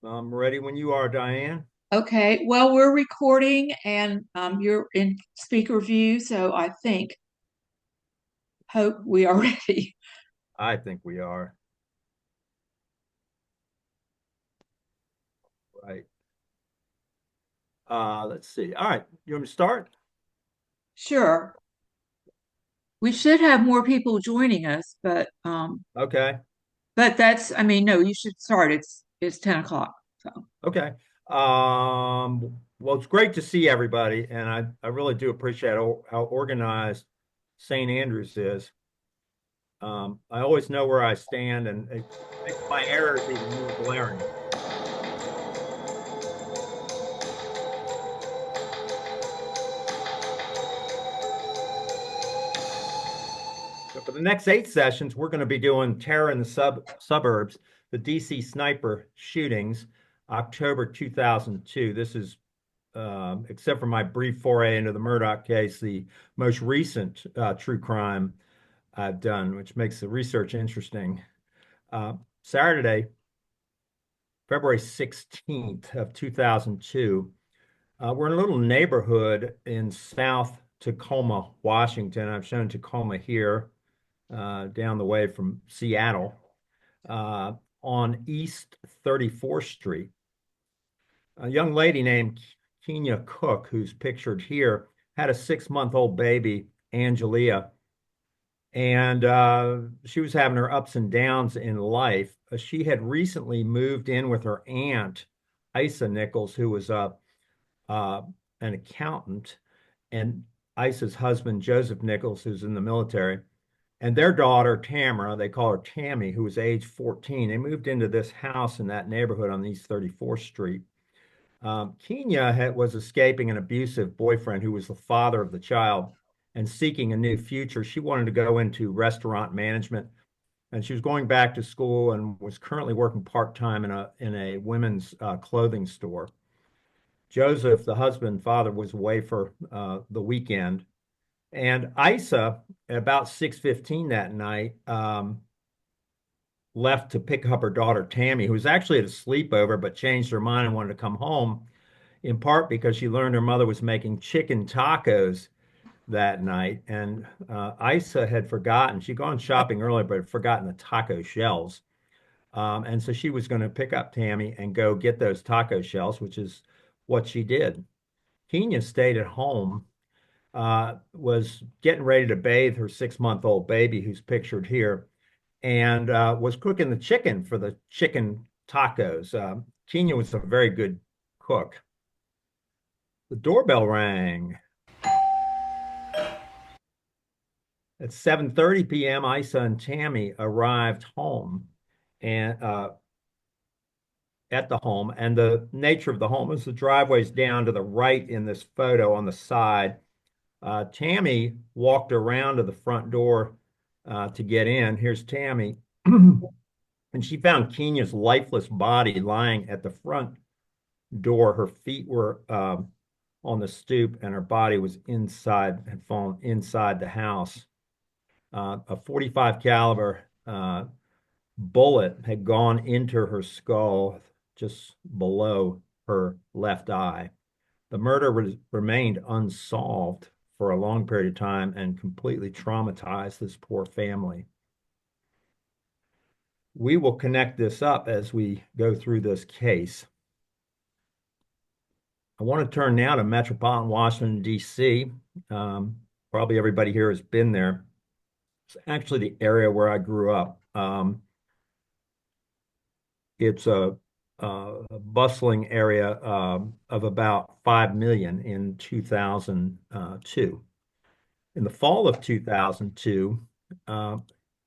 I'm ready when you are, Diane. Okay, well, we're recording and you're in speaker view, so hope we are ready. I think we are. Right. Let's see. All right. You want me to start? Sure, we should have more people joining us, Okay. but I mean, no, you should start. It's 10 o'clock. So, Okay. Well, it's great to see everybody, and I really do appreciate how organized St. Andrews is. I always know where I stand, and it makes my errors even more glaring. So for the next 8 sessions, we're going to be doing Terror in the Suburbs, the DC sniper shootings, October 2002. This is, except for my brief foray into the Murdoch case, the most recent true crime I've done, which makes the research interesting. Saturday, February 16th of 2002, we're in a little neighborhood in South Tacoma, Washington. I've shown Tacoma here down the way from Seattle, uh, on East 34th Street. A young lady named Kenya Cook, who's pictured here, had a 6-month-old baby, Angelia, and she was having her ups and downs in life. She had recently moved in with her aunt, Isa Nichols, who was uh, an accountant, and Isa's husband, Joseph Nichols, who's in the military, and their daughter, Tamara, they call her Tammy, who was age 14. They moved into this house in that neighborhood on East 34th Street. Kenya was escaping an abusive boyfriend who was the father of the child and seeking a new future. She wanted to go into restaurant management, and she was going back to school and was currently working part-time in a women's clothing store. Joseph, the husband, father, was away for the weekend, and Isa, at about 6:15 that night, left to pick up her daughter Tammy, who was actually at a sleepover but changed her mind and wanted to come home, in part because she learned her mother was making chicken tacos that night. And Isa had forgotten, she'd gone shopping earlier, but had forgotten the taco shells. And so she was going to pick up Tammy and go get those taco shells, which is what she did. Kenya stayed at home, was getting ready to bathe her 6-month-old baby, who's pictured here, and was cooking the chicken for the chicken tacos. Kenya was a very good cook. The doorbell rang. At 7:30 p.m., Isa and Tammy arrived home and at the home. And the nature of the home is the driveway's down to the right in this photo on the side. Tammy walked around to the front door to get in. Here's Tammy. And she found Kenya's lifeless body lying at the front door. Her feet were on the stoop, and her body was had fallen inside the house. A 45 caliber bullet had gone into her skull just below her left eye. The murder remained unsolved for a long period of time and completely traumatized this poor family. We will connect this up as we go through this case. I want to turn now to metropolitan Washington, D.C. Probably everybody here has been there. It's actually the area where I grew up. It's a bustling area of about 5 million in 2002. In the fall of 2002, uh,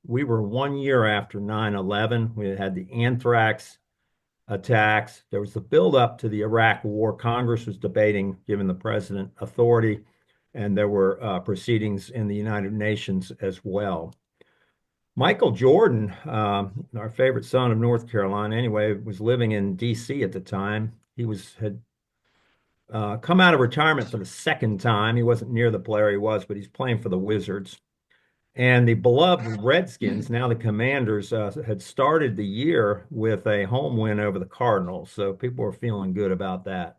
we were 1 year after 9/11. We had the anthrax attacks. There was the buildup to the Iraq War. Congress was debating giving the president authority, and there were proceedings in the United Nations as well. Michael Jordan, our favorite son of North Carolina, anyway, was living in D.C. at the time. He had come out of retirement for the second time. He wasn't near the player he was, but he's playing for the Wizards. And the beloved Redskins, now the Commanders, had started the year with a home win over the Cardinals. So people were feeling good about that.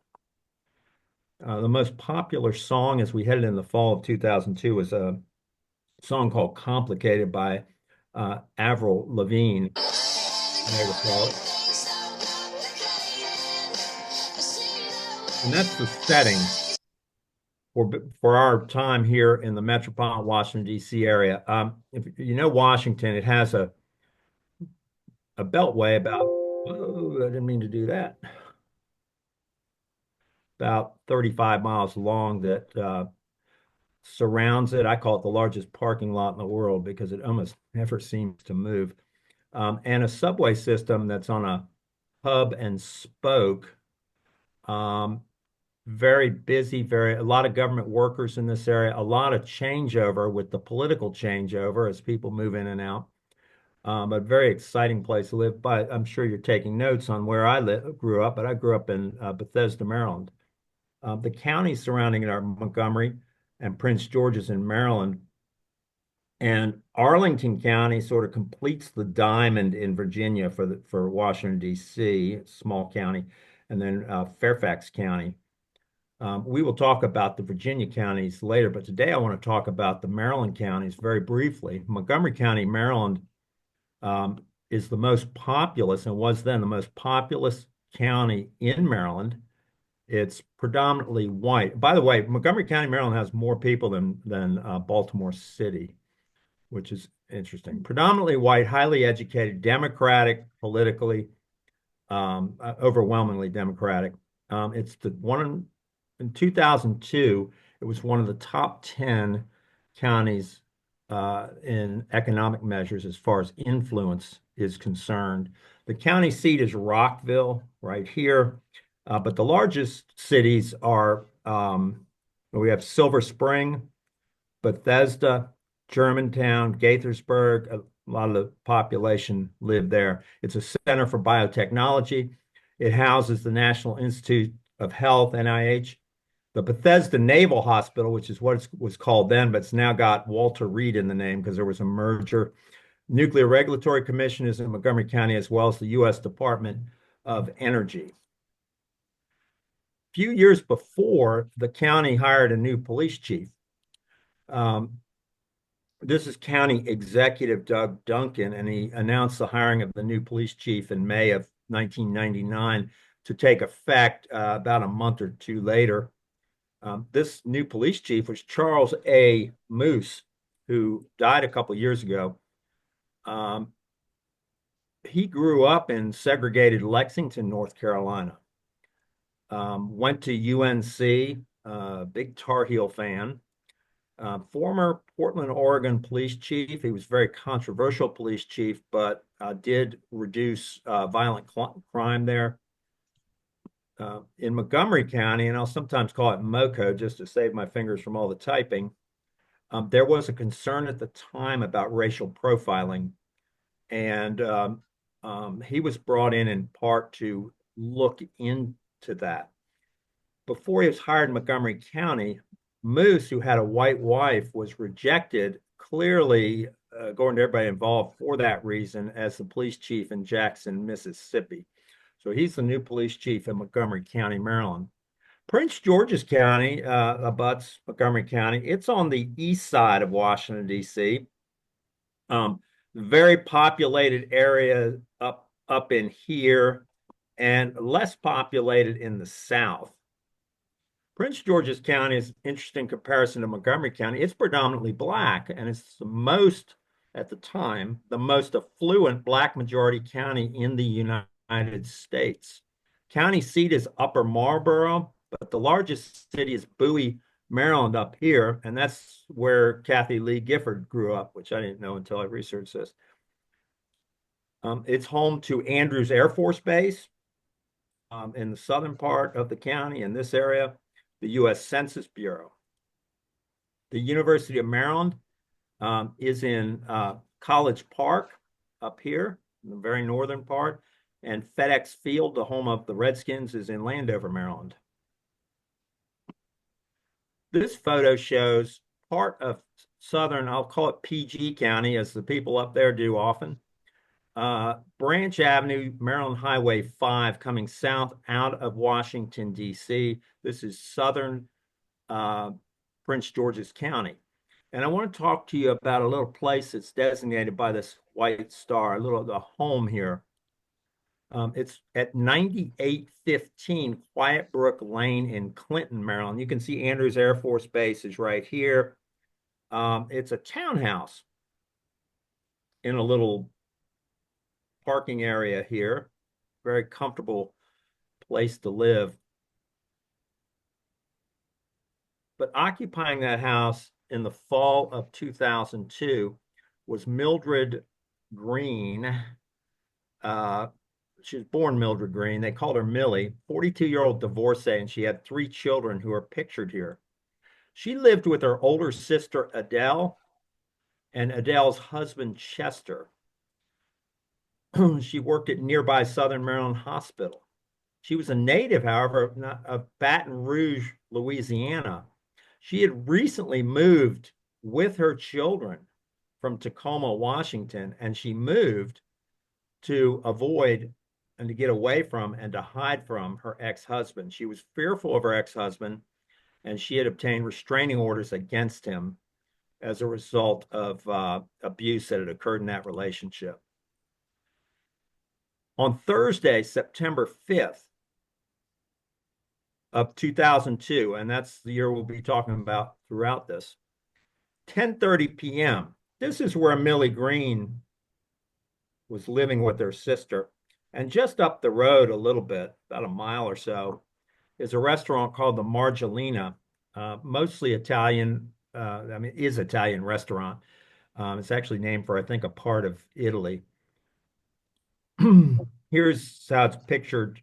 The most popular song as we headed in the fall of 2002 was a song called Complicated by Avril Lavigne, you may recall it. And that's the setting for our time here in the metropolitan Washington, D.C. area. If you know Washington, it has a beltway about, oh, I didn't mean to do that, about 35 miles long that surrounds it. I call it the largest parking lot in the world because it almost never seems to move. And a subway system that's on a hub and spoke. Um, very busy, a lot of government workers in this area, a lot of changeover with the political changeover as people move in and out. A very exciting place to live. But I'm sure you're taking notes on where grew up, but I grew up in Bethesda, Maryland. The counties surrounding it are Montgomery and Prince George's in Maryland. And Arlington County sort of completes the diamond in Virginia for Washington, D.C., small county, and then Fairfax County. We will talk about the Virginia counties later, but today I want to talk about the Maryland counties very briefly. Montgomery County, Maryland, is the most populous and was then the most populous county in Maryland. It's predominantly white. By the way, Montgomery County, Maryland has more people than Baltimore City, which is interesting. Predominantly white, highly educated, democratic politically, overwhelmingly democratic. It's the one in 2002, it was one of the top 10 counties in economic measures as far as influence is concerned. The county seat is Rockville, right here. But the largest cities are we have Silver Spring, Bethesda, Germantown, Gaithersburg. A lot of the population live there. It's a center for biotechnology. It houses the National Institute of Health, NIH, the Bethesda Naval Hospital, which is what it was called then, but it's now got Walter Reed in the name because there was a merger. Nuclear Regulatory Commission is in Montgomery County, as well as the U.S. Department of Energy. A few years before, the county hired a new police chief. Um, this is County Executive Doug Duncan, and he announced the hiring of the new police chief in May of 1999 to take effect about a month or two later. This new police chief was Charles A. Moose, who died a couple of years ago. He grew up in segregated Lexington, North Carolina. Went to UNC, big Tar Heel fan. Former Portland, Oregon police chief. He was a very controversial police chief, but did reduce violent crime there. In Montgomery County, and I'll sometimes call it MoCo just to save my fingers from all the typing, there was a concern at the time about racial profiling. And he was brought in part to look into that. Before he was hired in Montgomery County, Moose, who had a white wife, was rejected, clearly, according to everybody involved, for that reason as the police chief in Jackson, Mississippi. So he's the new police chief in Montgomery County, Maryland. Prince George's County abuts Montgomery County. It's on the east side of Washington, D.C. Very populated area up in here and less populated in the south. Prince George's County is interesting comparison to Montgomery County. It's predominantly black, and it's at the time, the most affluent black majority county in the United States. County seat is Upper Marlboro, but the largest city is Bowie, Maryland up here, and that's where Kathy Lee Gifford grew up, which I didn't know until I researched this. It's home to Andrews Air Force Base in the southern part of the county in this area, the U.S. Census Bureau. The University of Maryland is in College Park up here, in the very northern part, and FedEx Field, the home of the Redskins, is in Landover, Maryland. This photo shows part of southern, I'll call it PG County, as the people up there do often. Branch Avenue, Maryland Highway 5, coming south out of Washington, D.C. This is southern uh, Prince George's County. And I want to talk to you about a little place that's designated by this white star, a little the home here. It's at 9815 Quiet Brook Lane in Clinton, Maryland. You can see Andrews Air Force Base is right here. It's a townhouse in a little parking area here. Very comfortable place to live. But occupying that house in the fall of 2002 was Mildred Green. Uh, she was born Mildred Green. They called her Millie, 42-year-old divorcee, and she had three children who are pictured here. She lived with her older sister, Adele, and Adele's husband, Chester. She worked at nearby Southern Maryland Hospital. She was a native, however, of Baton Rouge, Louisiana. She had recently moved with her children from Tacoma, Washington, and she moved to avoid and to get away from and to hide from her ex-husband. She was fearful of her ex-husband, and she had obtained restraining orders against him as a result of abuse that had occurred in that relationship. On Thursday, September 5th of 2002, and that's the year we'll be talking about throughout this, 10:30 p.m. This is where Millie Green was living with her sister. And just up the road a little bit, about a mile or so, is a restaurant called the Margellina, mostly Italian. Is Italian restaurant. It's actually named for, I think, a part of Italy. Here's how it's pictured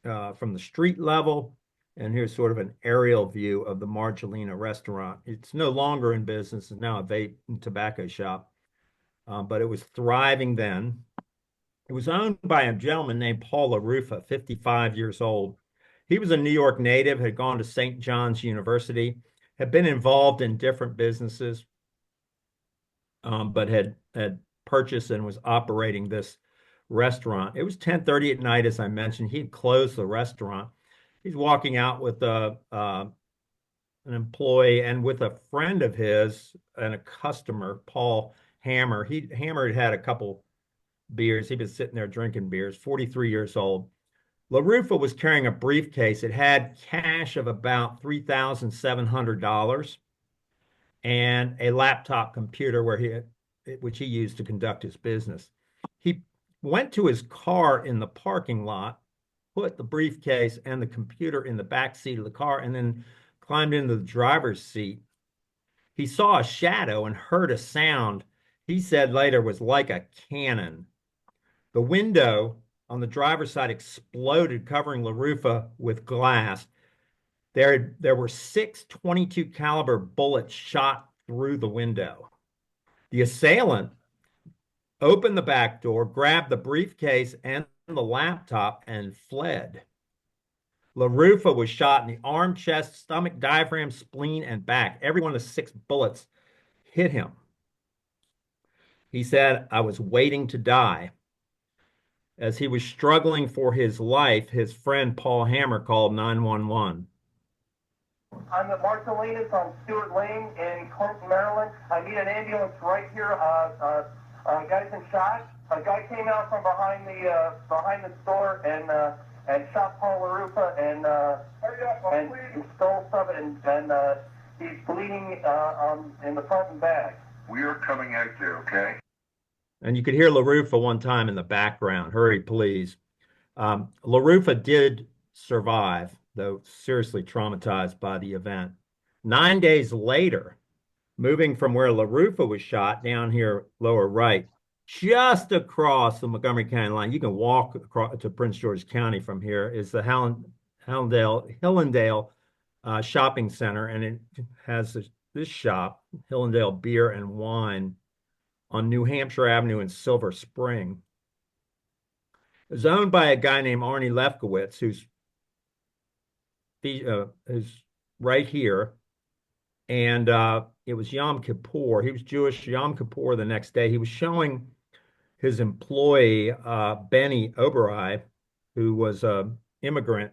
from the street level, and here's sort of an aerial view of the Margellina restaurant. It's no longer in business; it's now a vape and tobacco shop, but it was thriving then. It was owned by a gentleman named Paul LaRuffa, 55 years old. He was a New York native, had gone to St. John's University, had been involved in different businesses, but had purchased and was operating this restaurant. It was 10:30 at night, as I mentioned. He'd closed the restaurant. He's walking out with an employee and with a friend of his and a customer, Paul Hammer. Hammer had a couple beers. He'd been sitting there drinking beers, 43 years old. LaRuffa was carrying a briefcase. It had cash of about $3,700 and a laptop computer which he used to conduct his business. He went to his car in the parking lot, put the briefcase and the computer in the back seat of the car, and then climbed into the driver's seat. He saw a shadow and heard a sound he said later was like a cannon. The window on the driver's side exploded, covering LaRuffa with glass. There were six 22 caliber bullets shot through the window. The assailant opened the back door, grabbed the briefcase and the laptop, and fled. LaRuffa was shot in the arm, chest, stomach, diaphragm, spleen, and back. Every one of the six bullets hit him. He said, "I was waiting to die." As he was struggling for his life, his friend Paul Hammer called 911. I'm at Marcelina's on Stewart Lane in Clinton, Maryland. I need an ambulance right here. Guy's been shot. A guy came out from behind the store and shot Paul LaRuffa and stole stuff and he's bleeding in the front and back. We are coming out there, okay? And you could hear LaRuffa one time in the background. Hurry, please. LaRuffa did survive, though seriously traumatized by the event. 9 days later, moving from where LaRuffa was shot down here, lower right, just across the Montgomery County line, you can walk across to Prince George's County from here, is the Hillendale shopping center, and it has this shop, Hillendale Beer and Wine, on New Hampshire Avenue in Silver Spring. It was owned by a guy named Arnie Lefkowitz, who's right here. And it was Yom Kippur. He was Jewish. Yom Kippur the next day. He was showing his employee, Benny Oberoi, who was an immigrant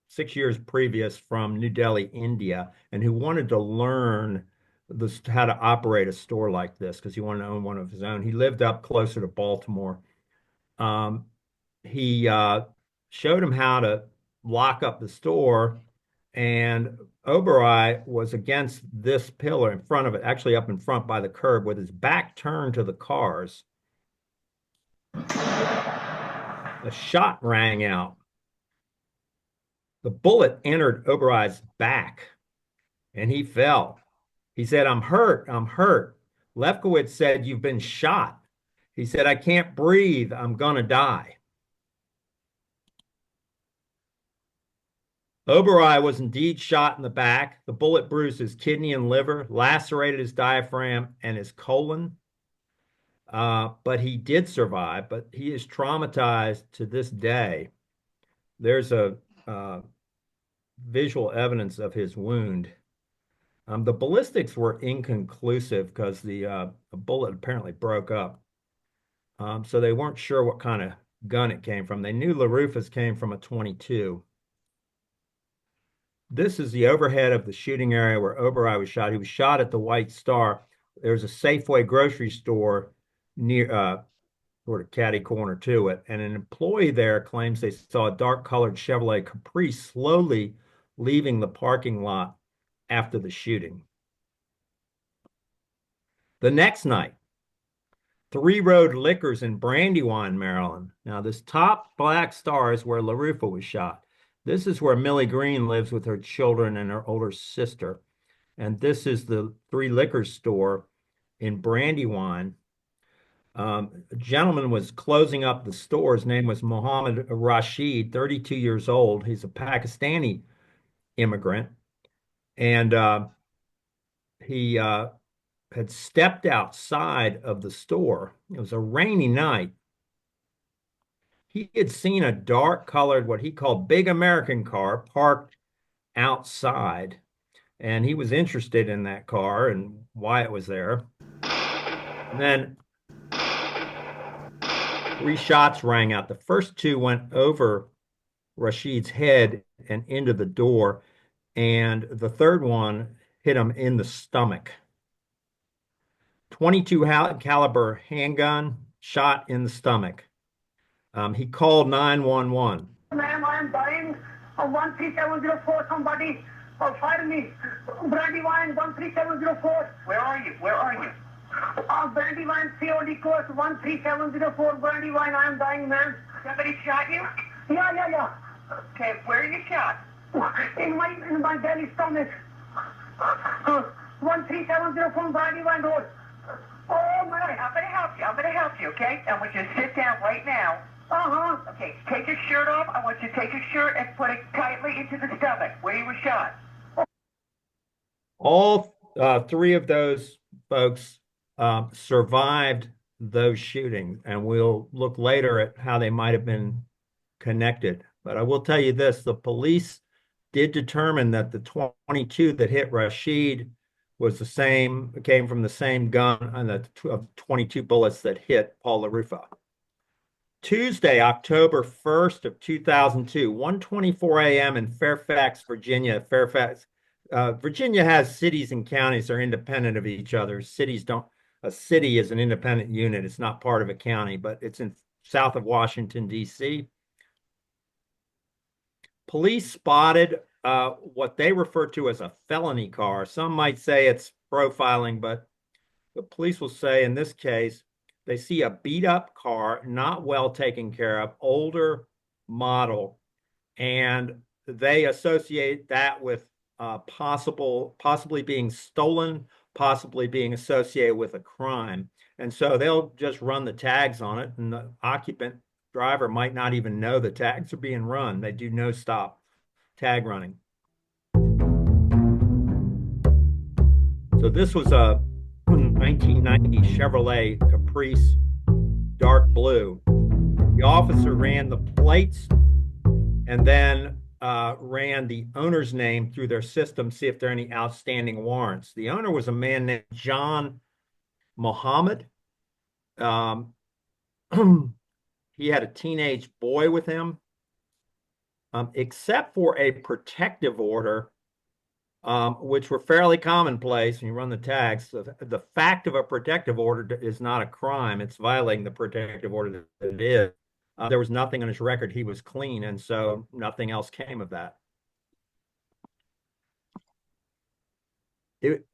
6 years previous from New Delhi, India, and who wanted to learn how to operate a store like this because he wanted to own one of his own. He lived up closer to Baltimore. Um, he showed him how to lock up the store, and Oberoi was against this pillar in front of it, actually up in front by the curb, with his back turned to the cars. A shot rang out. The bullet entered Oberoi's back, and he fell. He said, "I'm hurt. I'm hurt." Lefkowitz said, "You've been shot." He said, "I can't breathe. I'm gonna die." Oberoi was indeed shot in the back. The bullet bruised his kidney and liver, lacerated his diaphragm and his colon. But he did survive, but he is traumatized to this day. There's a visual evidence of his wound. The ballistics were inconclusive because the bullet apparently broke up. So they weren't sure what kind of gun it came from. They knew LaRufus came from a 22. This is the overhead of the shooting area where Oberoi was shot. He was shot at the White Star. There's a Safeway grocery store near, sort of catty corner to it, and an employee there claims they saw a dark-colored Chevrolet Caprice slowly leaving the parking lot after the shooting. The next night, Three Road Liquors in Brandywine, Maryland. Now, this top black star is where LaRufa was shot. This is where Millie Green lives with her children and her older sister. And this is the Three Liquors store in Brandywine. A gentleman was closing up the store. His name was Mohammed Rashid, 32 years old. He's a Pakistani immigrant. And he had stepped outside of the store. It was a rainy night. He had seen a dark colored, what he called big American car parked outside. And he was interested in that car and why it was there. And then 3 shots rang out. The first 2 went over Rashid's head and into the door. And the third one hit him in the stomach. 22 caliber handgun shot in the stomach. He called 911. Ma'am, I am dying. 13704, somebody fire me. Brandywine 13704. Where are you? Where are you? Brandywine COD course 13704, Brandywine. I am dying, man. Somebody shot you? Yeah. Okay, where are you shot? In my belly stomach. 13704 Brandywine Road. Oh, man. I'm going to help you. I'm going to help you, okay? I want you to sit down right now. Uh-huh. Okay, take your shirt off. I want you to take your shirt and put it tightly into the stomach where you were shot. All 3 of those folks survived those shootings, and we'll look later at how they might have been connected. But I will tell you this, the police did determine that the 22 that hit Rashid was came from the same gun and the 22 bullets that hit Paul LaRufa. Tuesday, October 1st of 2002, 1:24 a.m. in Fairfax, Virginia. Virginia has cities and counties that are independent of each other. Cities don't. A city is an independent unit. It's not part of a county, but it's in south of Washington, D.C. Police spotted what they refer to as a felony car. Some might say it's profiling, but the police will say in this case, they see a beat up car, not well taken care of, older model, and they associate that with possibly being stolen, possibly being associated with a crime. And so they'll just run the tags on it, and the occupant driver might not even know the tags are being run. They do no stop tag running. So this was a 1990 Chevrolet Caprice, dark blue. The officer ran the plates and then ran the owner's name through their system, see if there are any outstanding warrants. The owner was a man named John Mohammed. Um, he had a teenage boy with him, except for a protective order, which were fairly commonplace when you run the tags. So the fact of a protective order is not a crime. It's violating the protective order that it is. There was nothing on his record. He was clean, and so nothing else came of that. It,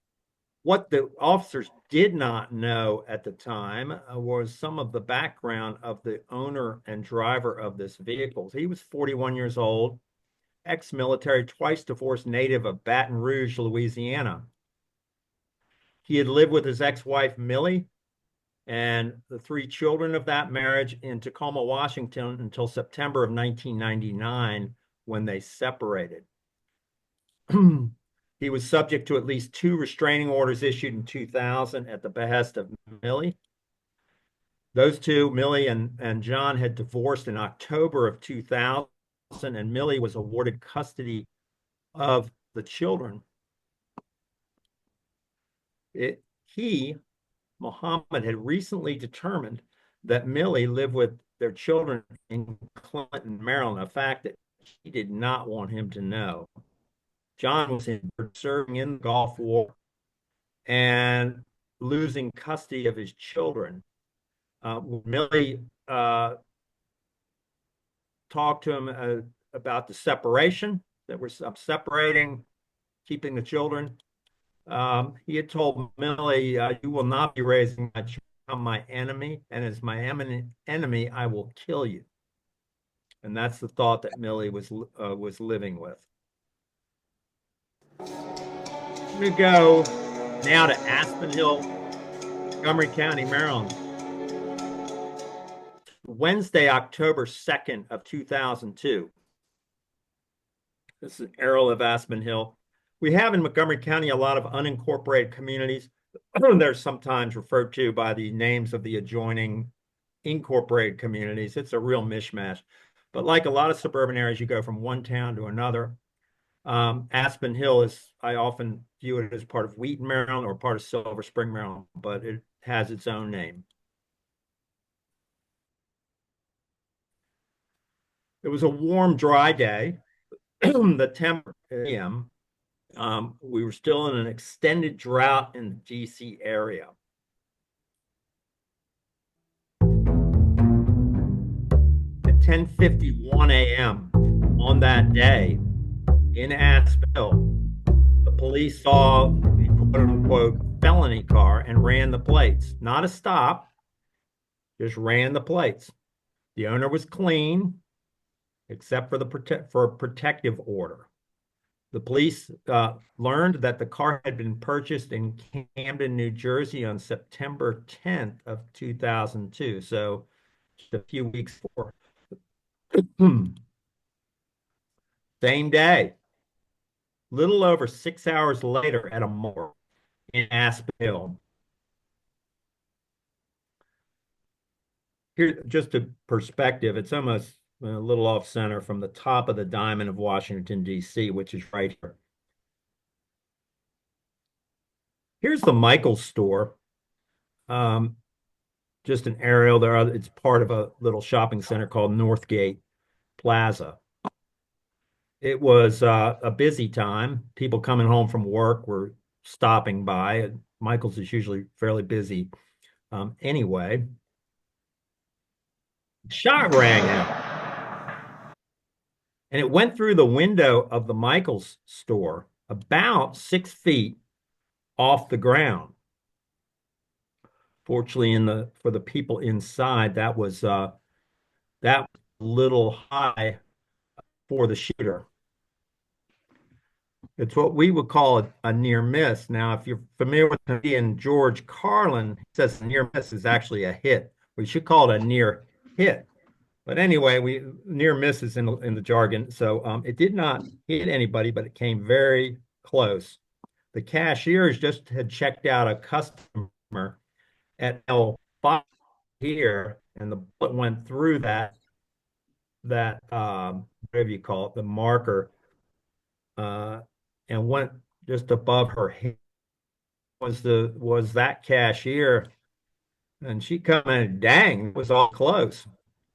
what the officers did not know at the time was some of the background of the owner and driver of this vehicle. He was 41 years old, ex-military, twice divorced native of Baton Rouge, Louisiana. He had lived with his ex-wife, Millie, and the three children of that marriage in Tacoma, Washington until September of 1999 when they separated. He was subject to at least 2 restraining orders issued in 2000 at the behest of Millie. Those two, Millie and John, had divorced in October of 2000, and Millie was awarded custody of the children. Muhammad, had recently determined that Millie lived with their children in Clinton, Maryland, a fact that he did not want him to know. John was serving in the Gulf War and losing custody of his children. Millie talked to him about the separation, that we're separating, keeping the children. He had told Millie, you will not be raising my child, my enemy, and as my enemy, I will kill you. And that's the thought that Millie was living with. We go now to Aspen Hill, Montgomery County, Maryland. Wednesday, October 2nd of 2002. This is an aerial of Aspen Hill. We have in Montgomery County a lot of unincorporated communities. They're sometimes referred to by the names of the adjoining incorporated communities. It's a real mishmash. But like a lot of suburban areas, you go from one town to another. Aspen Hill is, I often view it as part of Wheaton, Maryland, or part of Silver Spring, Maryland, but it has its own name. It was a warm, dry day. The temperature, we were still in an extended drought in the DC area. At 10:51 a.m. on that day in Aspen Hill, the police saw the quote-unquote felony car and ran the plates. Not a stop, just ran the plates. The owner was clean, except for a protective order. The police learned that the car had been purchased in Camden, New Jersey on September 10th of 2002, so just a few weeks before. Same day, little over 6 hours later at a morgue in Aspen Hill. Here, just a perspective, it's almost a little off center from the top of the diamond of Washington, D.C., which is right here. Here's the Michaels store. Just an aerial there. It's part of a little shopping center called Northgate Plaza. It was a busy time. People coming home from work were stopping by. Michaels is usually fairly busy anyway. Shot rang out. And it went through the window of the Michaels store about 6 feet off the ground. Fortunately, for the people inside, that was a little high for the shooter. It's what we would call a near miss. Now, if you're familiar with comedian George Carlin, he says a near miss is actually a hit. We should call it a near hit. But anyway, near misses in the jargon. So it did not hit anybody, but it came very close. The cashiers just had checked out a customer at L5 here, and the bullet went through that whatever you call it, the marker, uh, and went just above her head was that cashier, and she come in, dang, it was all close.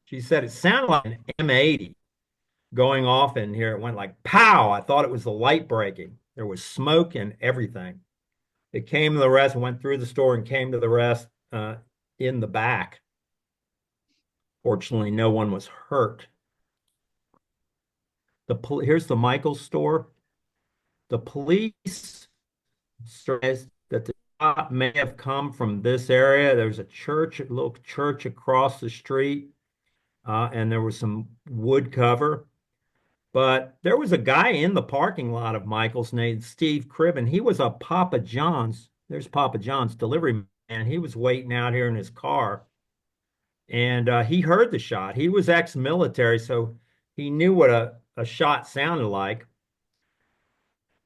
She said it sounded like an M80 going off in here. It went like pow. I thought it was the light breaking. There was smoke and everything. It came to the rest, went through the store and came to the rest in the back. Fortunately, no one was hurt. Here's the Michaels store. The police says that the shot may have come from this area. There's a church, a little church across the street, and there was some wood cover. But there was a guy in the parking lot of Michael's named Steve Cribben. He was a Papa John's. There's Papa John's delivery man. He was waiting out here in his car, and he heard the shot. He was ex-military, so he knew what a shot sounded like.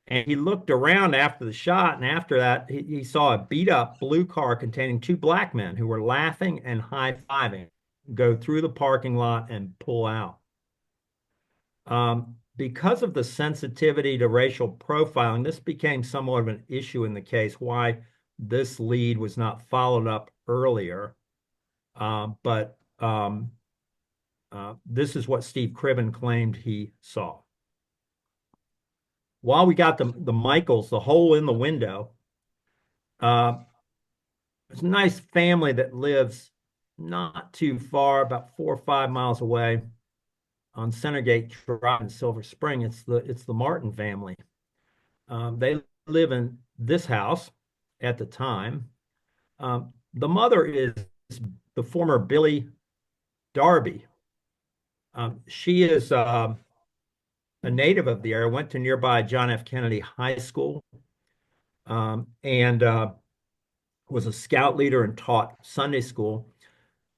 And he looked around after the shot, and after that, he saw a beat up blue car containing two black men who were laughing and high-fiving go through the parking lot and pull out. Because of the sensitivity to racial profiling, this became somewhat of an issue in the case, why this lead was not followed up earlier. But this is what Steve Cribben claimed he saw. While we got the Michaels, the hole in the window, there's a nice family that lives not too far, about 4 or 5 miles away on Centergate Drive in Silver Spring. It's the Martin family. They live in this house at the time. The mother is the former Billy Darby. She is a native of the area, went to nearby John F. Kennedy High School, and was a scout leader and taught Sunday school.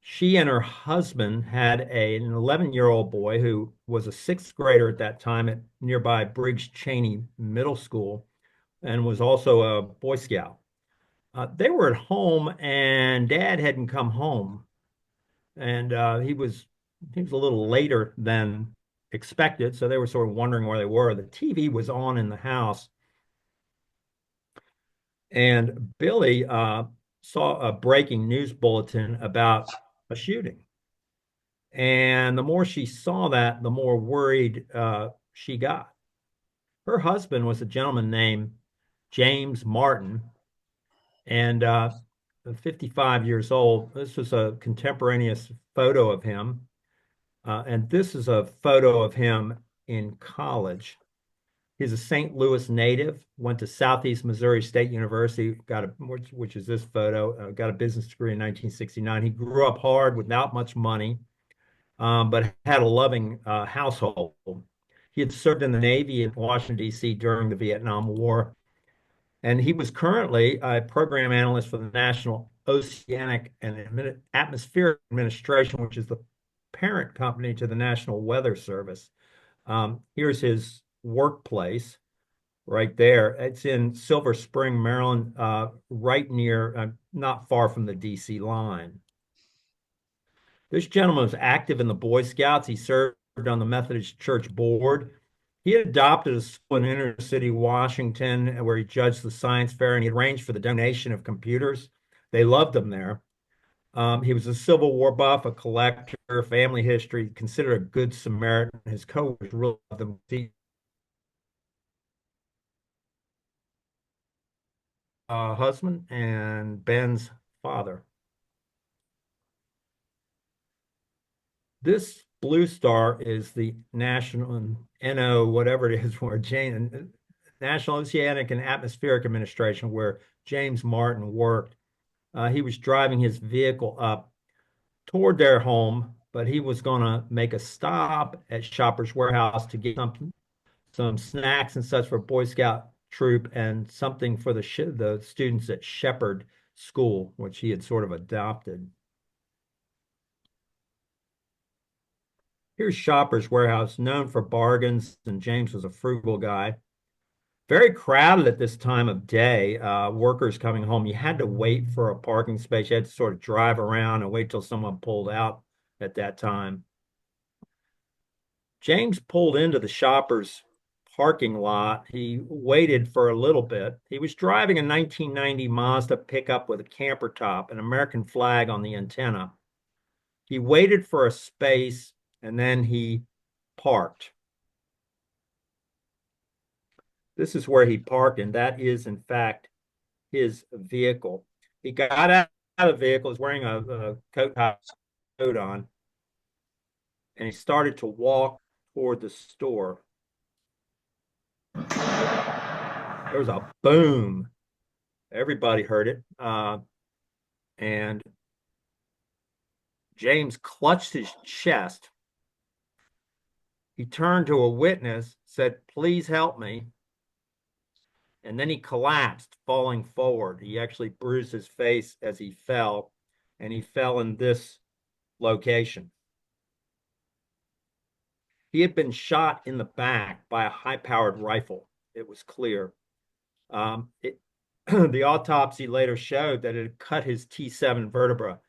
She and her husband had an 11-year-old boy who was a sixth grader at that time at nearby Briggs Cheney Middle School and was also a Boy Scout. They were at home, and Dad hadn't come home, and he was a little later than expected, so they were sort of wondering where they were. The TV was on in the house, and Billy saw a breaking news bulletin about a shooting. And the more she saw that, the more worried she got. Her husband was a gentleman named James Martin, and 55 years old. This was a contemporaneous photo of him. And this is a photo of him in college. He's a St. Louis native, went to Southeast Missouri State University, which is this photo, got a business degree in 1969. He grew up hard without much money, but had a loving household. He had served in the Navy in Washington, D.C. during the Vietnam War, and he was currently a program analyst for the National Oceanic and Atmospheric Administration, which is the parent company to the National Weather Service. Here's his workplace right there. It's in Silver Spring, Maryland, right near, not far from the DC line. This gentleman was active in the Boy Scouts. He served on the Methodist Church board. He had adopted a school in inner city Washington where he judged the science fair, and he arranged for the donation of computers. They loved him there. He was a Civil War buff, a collector, family history, considered a good Samaritan. His coworkers really loved him. Husband and Ben's father. This blue star is the National NO, whatever it is, where National Oceanic and Atmospheric Administration, where James Martin worked. He was driving his vehicle up toward their home, but he was going to make a stop at Shoppers Warehouse to get some snacks and such for Boy Scout troop and something for the students at Shepherd School, which he had sort of adopted. Here's Shoppers Warehouse, known for bargains, and James was a frugal guy. Very crowded at this time of day, workers coming home. You had to wait for a parking space. You had to sort of drive around and wait till someone pulled out at that time. James pulled into the Shoppers parking lot. He waited for a little bit. He was driving a 1990 Mazda pickup with a camper top, an American flag on the antenna. He waited for a space and then he parked. This is where he parked, and that is, in fact, his vehicle. He got out of the vehicle, was wearing a coat on, and he started to walk toward the store. There was a boom. Everybody heard it. And James clutched his chest. He turned to a witness, said, "Please help me." And then he collapsed, falling forward. He actually bruised his face as he fell, and he fell in this location. He had been shot in the back by a high-powered rifle. It was clear. The autopsy later showed that it had cut his T7 vertebra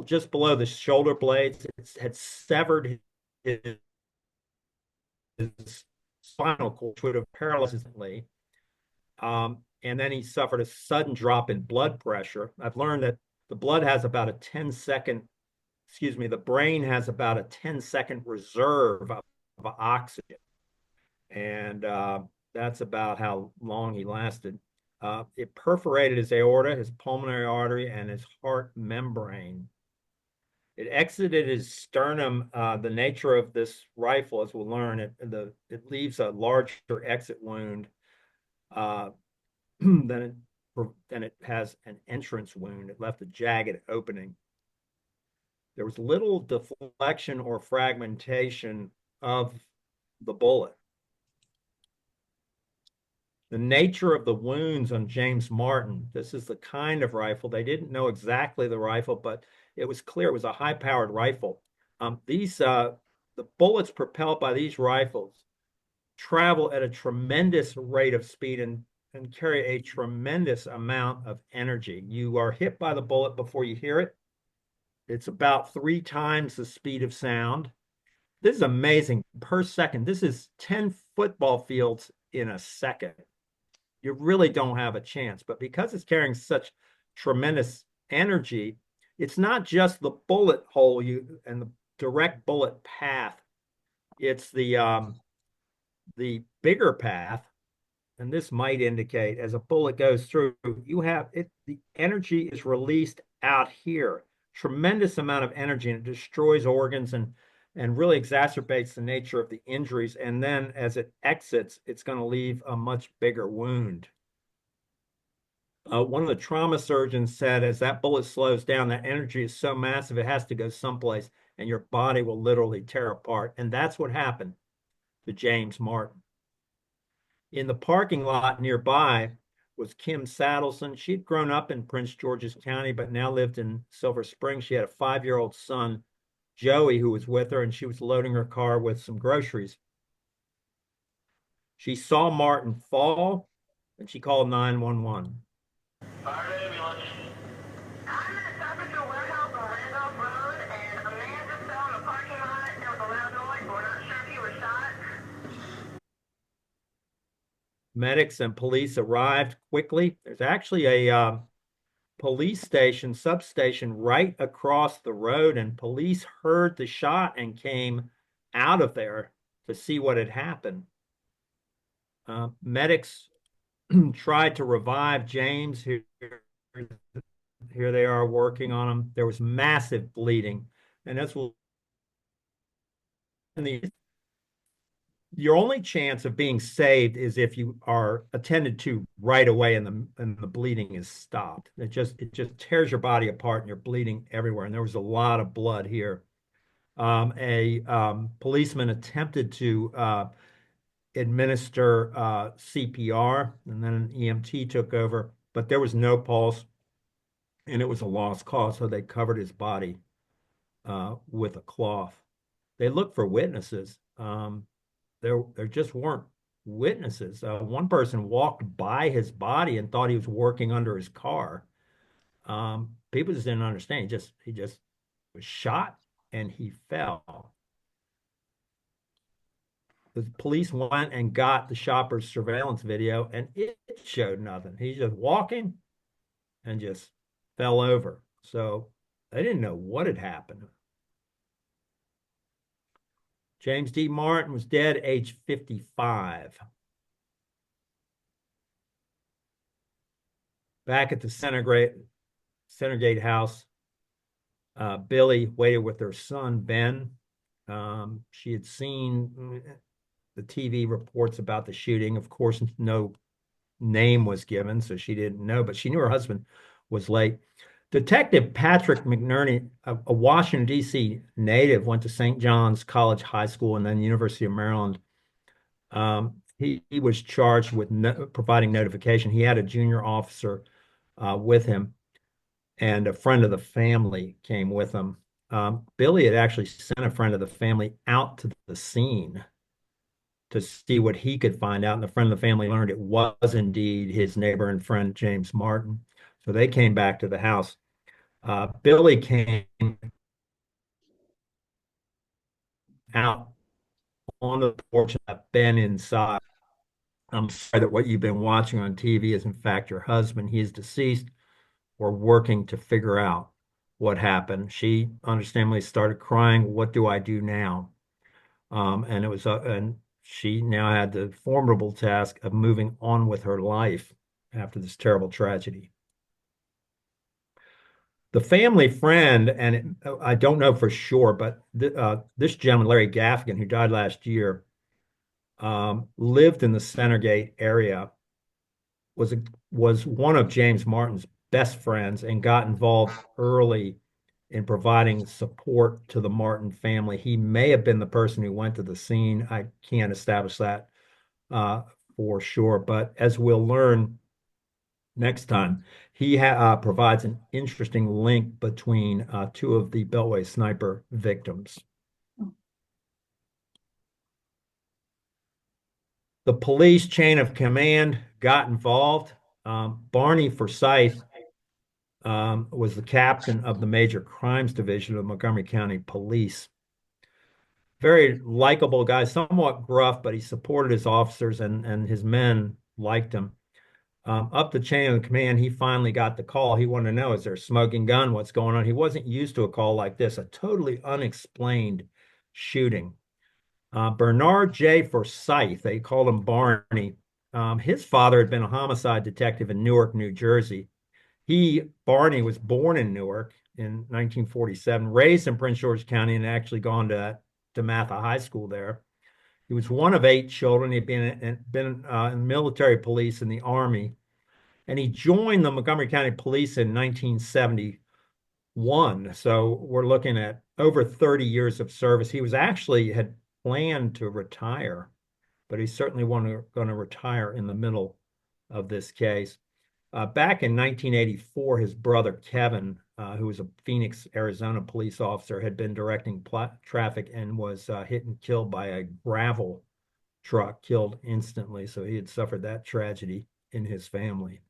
just below the shoulder blades. It had severed his spinal cord, which would have paralyzed instantly. And then he suffered a sudden drop in blood pressure. I've learned that the blood has about a 10-second, the brain has about a 10-second reserve of oxygen. And that's about how long he lasted. It perforated his aorta, his pulmonary artery, and his heart membrane. It exited his sternum. The nature of this rifle, as we'll learn, it leaves a larger exit wound than it has an entrance wound. It left a jagged opening. There was little deflection or fragmentation of the bullet. The nature of the wounds on James Martin, this is the kind of rifle. They didn't know exactly the rifle, but it was clear it was a high-powered rifle. The bullets propelled by these rifles travel at a tremendous rate of speed and carry a tremendous amount of energy. You are hit by the bullet before you hear it. It's about 3 times the speed of sound. This is amazing per second. This is 10 football fields in a second. You really don't have a chance. But because it's carrying such tremendous energy, it's not just the bullet hole and the direct bullet path. It's the bigger path, and this might indicate as a bullet goes through, you have it. The energy is released out here, tremendous amount of energy, and it destroys organs and really exacerbates the nature of the injuries. And then as it exits, it's going to leave a much bigger wound. One of the trauma surgeons said, as that bullet slows down, that energy is so massive, it has to go someplace, and your body will literally tear apart. And that's what happened to James Martin. In the parking lot nearby was Kim Saddleson. She'd grown up in Prince George's County, but now lived in Silver Spring. She had a 5-year-old son, Joey, who was with her, and she was loading her car with some groceries. She saw Martin fall, and she called 911. Fire ambulance. I'm in a Salvador warehouse on Randolph Road, and a man just fell in the parking lot. There was a loud noise. We're not sure if he was shot. Medics and police arrived quickly. There's actually a police station, substation right across the road, and police heard the shot and came out of there to see what had happened. Medics tried to revive James. Here they are working on him. There was massive bleeding, and that's what your only chance of being saved is if you are attended to right away and the bleeding is stopped. It just tears your body apart and you're bleeding everywhere. And there was a lot of blood here. A policeman attempted to administer CPR, and then an EMT took over, but there was no pulse, and it was a lost cause. So they covered his body with a cloth. They looked for witnesses. There just weren't witnesses. One person walked by his body and thought he was working under his car. People just didn't understand. He just was shot and he fell. The police went and got the shopper's surveillance video, and it showed nothing. He's just walking and just fell over. So they didn't know what had happened. James D. Martin was dead, age 55. Back at the Centergate house, Billy waited with her son, Ben. She had seen the TV reports about the shooting. Of course, no name was given, so she didn't know, but she knew her husband was late. Detective Patrick McNerney, a Washington, D.C. native, went to St. John's College High School and then University of Maryland. He was charged with providing notification. He had a junior officer with him, and a friend of the family came with him. Billy had actually sent a friend of the family out to the scene to see what he could find out. And the friend of the family learned it was indeed his neighbor and friend, James Martin. So they came back to the house. Billy came out on the porch and left Ben inside. I'm sorry that what you've been watching on TV is in fact your husband. He is deceased. We're working to figure out what happened. She understandably started crying. What do I do now? And she now had the formidable task of moving on with her life after this terrible tragedy. The family friend, and I don't know for sure, but this gentleman, Larry Gaffigan, who died last year, lived in the Centergate area, was one of James Martin's best friends, and got involved early in providing support to the Martin family. He may have been the person who went to the scene. I can't establish that for sure, but as we'll learn next time, he provides an interesting link between two of the Beltway sniper victims. The police chain of command got involved. Barney Forsyth was the captain of the Major Crimes Division of Montgomery County Police. Very likable guy, somewhat gruff, but he supported his officers and his men liked him. Up the chain of command, he finally got the call. He wanted to know, is there a smoking gun? What's going on? He wasn't used to a call like this, a totally unexplained shooting. Bernard J. Forsyth, they called him Barney. His father had been a homicide detective in Newark, New Jersey. Barney, was born in Newark in 1947, raised in Prince George County, and actually gone to Matha High School there. He was one of 8 children. He'd been in military police in the Army, and he joined the Montgomery County Police in 1971. So we're looking at over 30 years of service. He had planned to retire, but he certainly going to retire in the middle of this case. Back in 1984, his brother Kevin, who was a Phoenix, Arizona police officer, had been directing traffic and was hit and killed by a gravel truck, killed instantly. So he had suffered that tragedy in his family.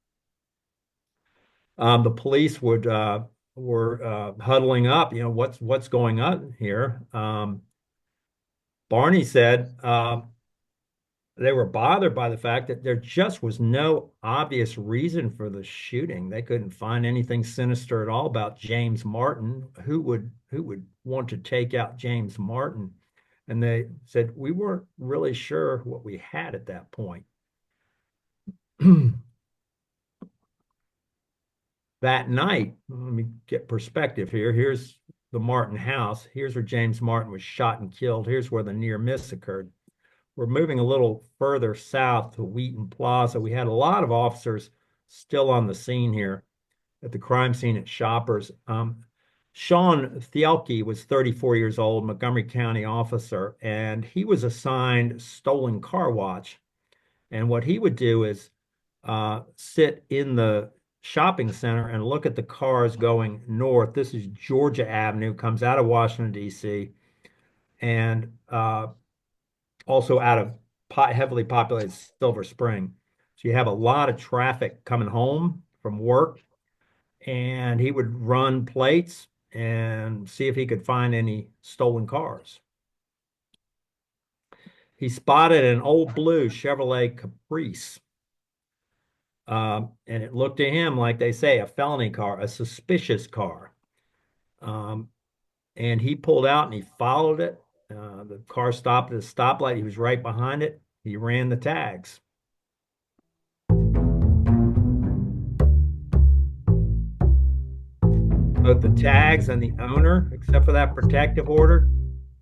The police were huddling up. You know, what's going on here? Barney said they were bothered by the fact that there just was no obvious reason for the shooting. They couldn't find anything sinister at all about James Martin. Who would want to take out James Martin? And they said, we weren't really sure what we had at that point. That night, let me get perspective here. Here's the Martin house. Here's where James Martin was shot and killed. Here's where the near miss occurred. We're moving a little further south to Wheaton Plaza. We had a lot of officers still on the scene here at the crime scene at Shoppers. Sean Thielke was 34 years old, Montgomery County officer, and he was assigned stolen car watch. And what he would do is sit in the shopping center and look at the cars going north. This is Georgia Avenue, comes out of Washington, D.C., and also out of heavily populated Silver Spring. So you have a lot of traffic coming home from work, and he would run plates and see if he could find any stolen cars. he spotted an old blue Chevrolet Caprice. And it looked to him like they say a felony car, a suspicious car. Um, and he pulled out and he followed it. The car stopped at a stoplight. He was right behind it. He ran the tags. Both the tags and the owner, except for that protective order,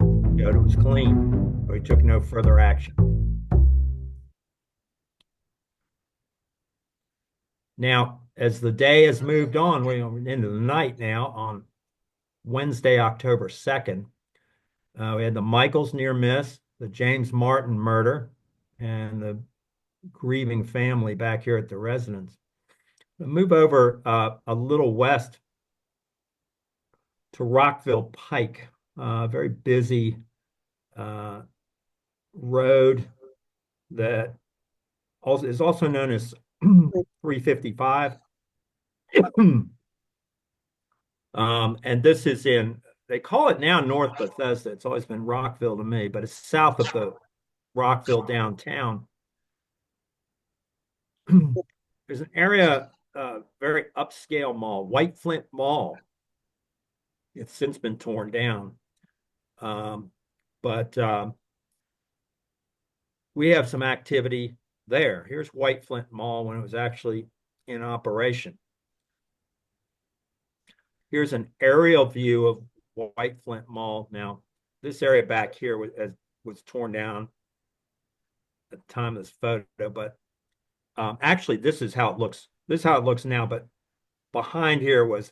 showed it was clean. So he took no further action. Now, as the day has moved on, we're into the night now on Wednesday, October 2nd. We had the Michaels near miss, the James Martin murder, and the grieving family back here at the residence. We'll move over a little west to Rockville Pike, very busy road that also is also known as 355. And this is in, they call it now North Bethesda. It's always been Rockville to me, but it's south of the Rockville downtown. There's an area, very upscale mall, White Flint Mall. It's since been torn down. But we have some activity there. Here's White Flint Mall when it was actually in operation. Here's an aerial view of White Flint Mall. Now, this area back here was torn down at the time of this photo, but actually, this is how it looks. This is how it looks now, but behind here was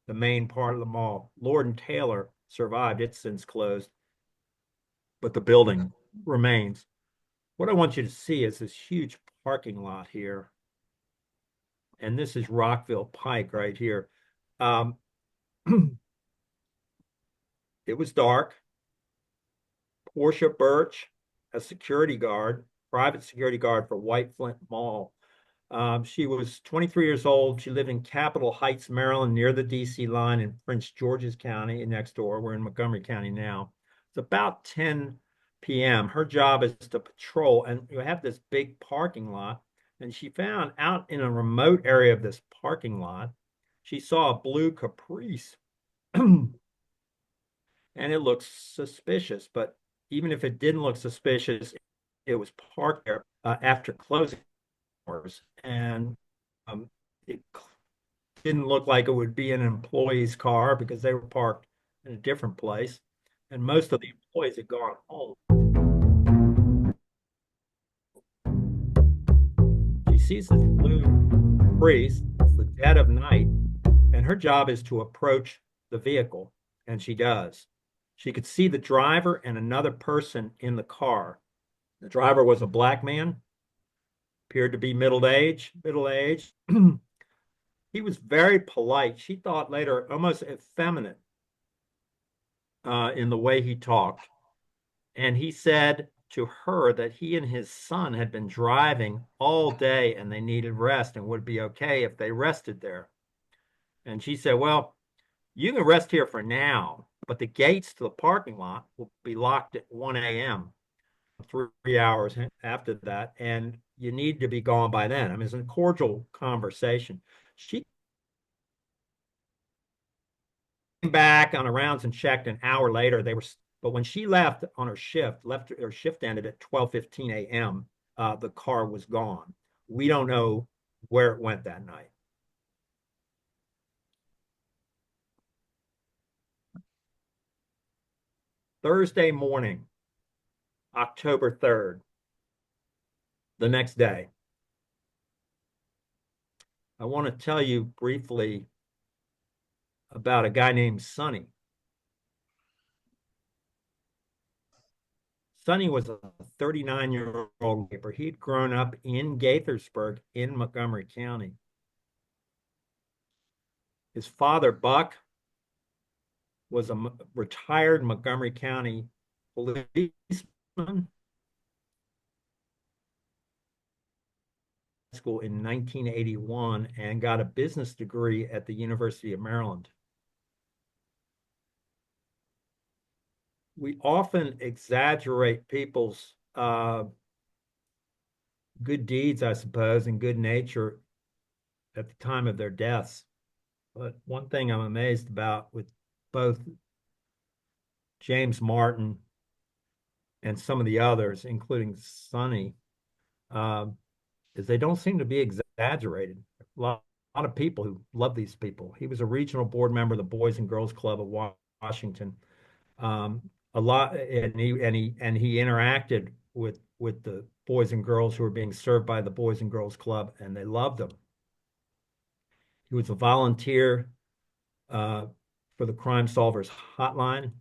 the main part of the mall. Lord and Taylor survived. It's since closed, but the building remains. What I want you to see is this huge parking lot here. And this is Rockville Pike right here. It was dark. Portia Birch, a security guard, private security guard for White Flint Mall. She was 23 years old. She lived in Capitol Heights, Maryland, near the DC line in Prince George's County next door. We're in Montgomery County now. It's about 10 p.m. Her job is to patrol, and you have this big parking lot. And she found out in a remote area of this parking lot, she saw a blue Caprice. And it looks suspicious, but even if it didn't look suspicious, it was parked there after closing hours, and it didn't look like it would be an employee's car because they were parked in a different place, and most of the employees had gone home. She sees this blue Caprice. It's the dead of night, and her job is to approach the vehicle, and she does. She could see the driver and another person in the car. The driver was a black man, appeared to be middle-aged. He was very polite. She thought later almost effeminate in the way he talked. And he said to her that he and his son had been driving all day and they needed rest and would be okay if they rested there. And she said, well, you can rest here for now, but the gates to the parking lot will be locked at 1 a.m., 3 hours after that, and you need to be gone by then. I mean, it's a cordial conversation. She came back on her rounds and checked an hour later. But when she left on her shift, her shift ended at 12:15 a.m., the car was gone. We don't know where it went that night. Thursday morning, October 3rd, the next day. I want to tell you briefly about a guy named Sonny. Sonny was a 39-year-old neighbor. He'd grown up in Gaithersburg in Montgomery County. His father, Buck, was a retired Montgomery County policeman. School in 1981 and got a business degree at the University of Maryland. We often exaggerate people's good deeds, I suppose, and good nature at the time of their deaths. But one thing I'm amazed about with both James Martin and some of the others, including Sonny, um, is they don't seem to be exaggerated. A lot of people who love these people. He was a regional board member of the Boys and Girls Club of Washington. Um, a lot, and he interacted with the boys and girls who were being served by the Boys and Girls Club, and they loved him. He was a volunteer uh, for the Crime Solvers Hotline.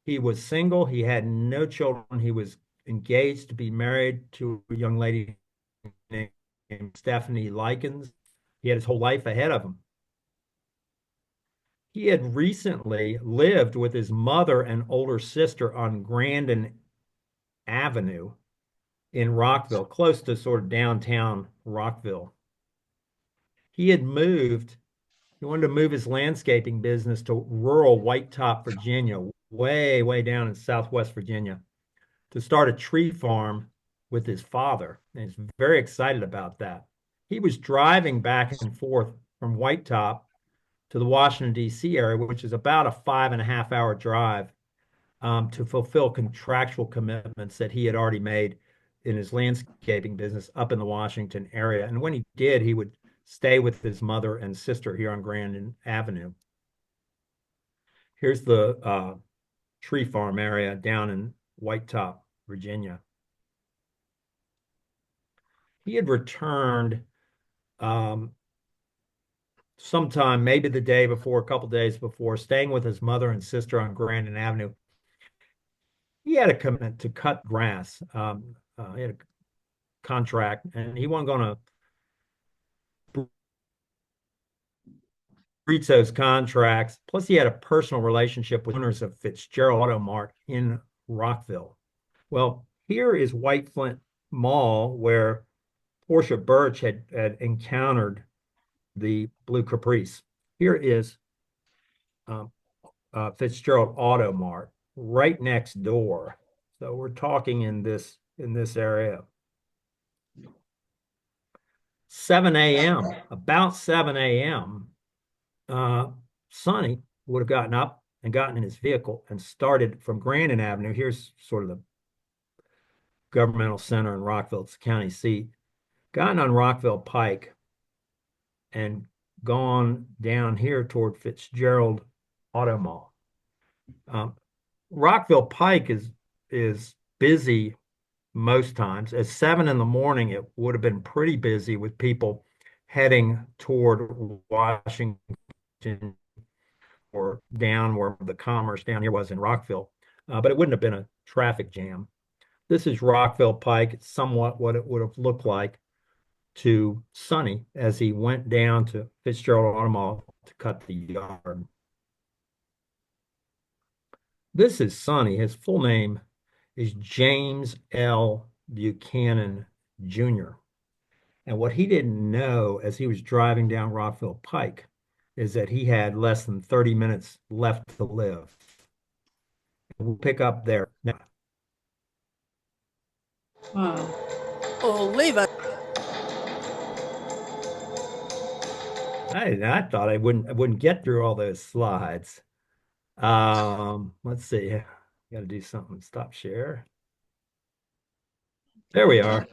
He was single. He had no children. He was engaged to be married to a young lady named Stephanie Likens. He had his whole life ahead of him. He had recently lived with his mother and older sister on Grandin Avenue in Rockville, close to sort of downtown Rockville. He had moved, he wanted to move his landscaping business to rural White Top, Virginia, way, way down in Southwest Virginia, to start a tree farm with his father. And he's very excited about that. He was driving back and forth from White Top to the Washington, D.C. area, which is about a 5.5 hour drive, to fulfill contractual commitments that he had already made in his landscaping business up in the Washington area. And when he did, he would stay with his mother and sister here on Grandin Avenue. Here's the tree farm area down in White Top, Virginia. He had returned sometime, maybe the day before, a couple days before, staying with his mother and sister on Grandin Avenue. He had a commitment to cut grass. He had a contract, and he wasn't going to breach those contracts. Plus, he had a personal relationship with owners of Fitzgerald Auto Mart in Rockville. Well, here is White Flint Mall, where Portia Birch had encountered the Blue Caprice. Here is Fitzgerald Auto Mart right next door. So we're talking in this area. 7 a.m., about 7 a.m., Sonny would have gotten up and gotten in his vehicle and started from Grandin Avenue. Here's sort of the governmental center in Rockville, it's the county seat. Gotten on Rockville Pike and gone down here toward Fitzgerald Auto Mall. Rockville Pike is busy most times. At 7 in the morning, it would have been pretty busy with people heading toward Washington or down where the commerce down here was in Rockville, but it wouldn't have been a traffic jam. This is Rockville Pike. It's somewhat what it would have looked like to Sonny as he went down to Fitzgerald Auto Mall to cut the yard. This is Sonny. His full name is James L. Buchanan Jr. And what he didn't know as he was driving down Rockville Pike is that he had less than 30 minutes left to live. We'll pick up there now. Wow. Oh, leave it. I thought I wouldn't get through all those slides. Let's see. Got to do something. Stop share. There we are.